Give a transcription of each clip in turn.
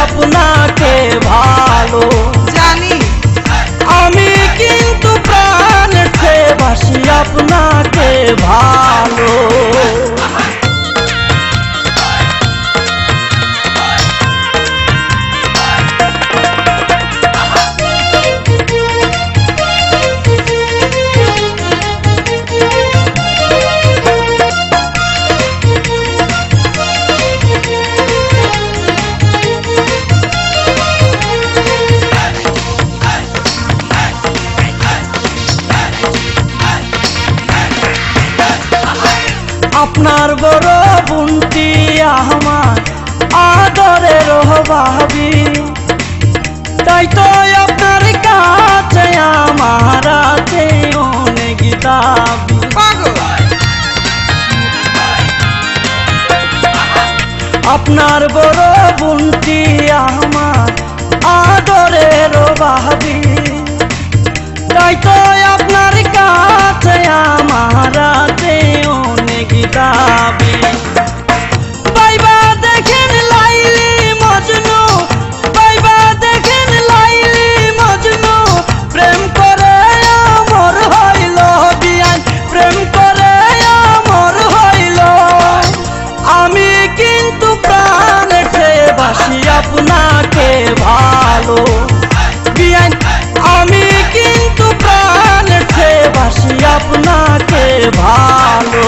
আপনাকে ভালো জানি। আমি কিন্তু প্রাণের চেয়ে বাসি আপনাকে ভালো। আপনার বড় বোনটি আমার আদরের ভাবি, তাই তো আপনার কাছে আমার আছে অনেক দাবি। আপনার বড় বোনটি আমার আদরের ভাবি, তাই তো আপনার কাছে আমার আছে অনেক দাবি। বাইবা দেখেন লাইলি মজনু, বাইবা দেখেন লাইলি মজনু, প্রেম করে আমর হইল বিয়ান, প্রেম করে আমর হইল। আমি কিন্তু প্রাণের চেয়ে বাসি আপনাকে ভালো বিয়ান, আমি কিন্তু প্রাণের চেয়ে বাসি আপনাকে ভালো।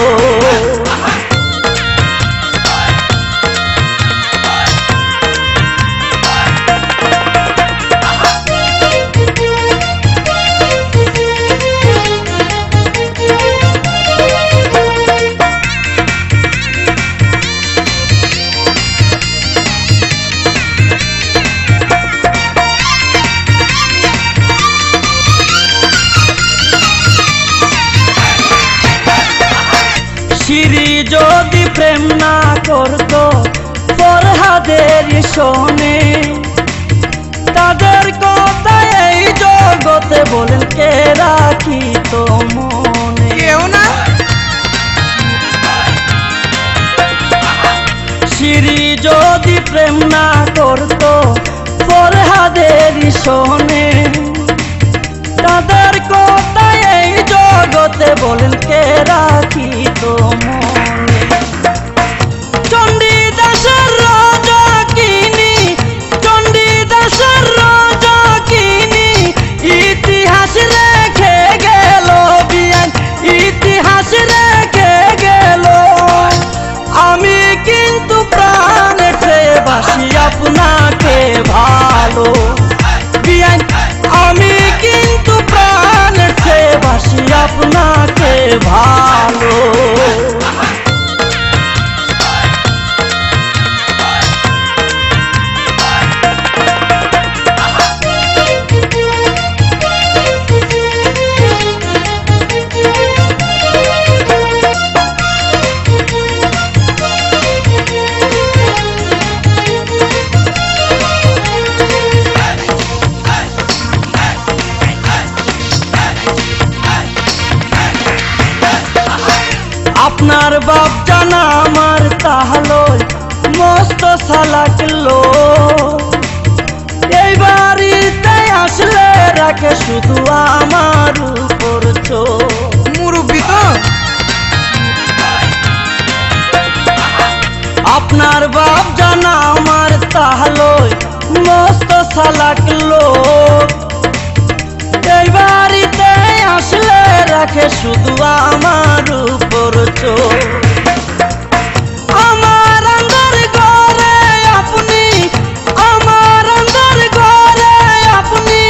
শিরি যদি প্রেম না করতো ফরহাদের শোনে, তাদের কথা এই জগতে বলেন কে রাখিত মনে? কেউ না। শিরি যদি প্রেম না করতো ফরহাদের শোনে, তাদের কথা এই জগতে বলেন কে রাখিত মনে? চণ্ডীদাসের রাজা কিনি, চণ্ডীদাসের রাজা কিনি, ইতিহাস রেখে গেল বিয়ান, ইতিহাস রেখে গেল। আমি কিন্তু প্রাণের চেয়ে বাসি আপনাকে ভালো বিয়ান, আমি কিন্তু প্রাণের চেয়ে বাসি আপনাকে ভালো। আপনার বাপ জানা আমার তাহলো মস্ত সালাক লোক, এই বাড়িতে আসলে রাখে শুধু আমার উপর চোখ। মুরব্বি তো। আপনার বাপ জানা আমার তাহলো মস্ত সালাক লোক, এই বাড়িতে আসলে রাখে শুধু আমার উপর চোখ। আমার আন্দার ঘরে আপনি, আমার আন্দার ঘরে আপনি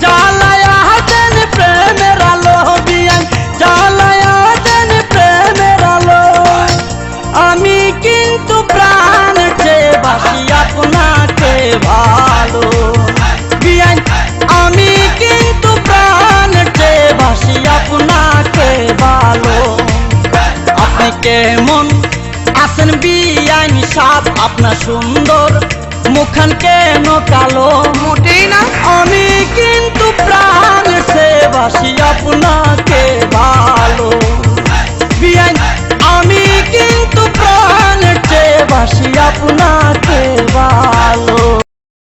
জ্বালায়া দেন প্রেমের আলো বিয়ান, জ্বালায়া দেন প্রেমের আলো। আমি কিন্তু প্রাণের চেয়ে বাসি আপনাকে ভালো বিয়ান, আমি কিন্তু প্রাণের চেয়ে বাসি আপনাকে ভালো। আপনি কেমন আছেন বিয়ান সাহেব, আপনার সুন্দর মুখখান কেন কালো? মোটেই না। আমি কিন্তু প্রাণের চেয়ে বাসি আপনাকে ভালো বিয়ান, আমি কিন্তু প্রাণের চেয়ে বাসি আপনাকে ভালো।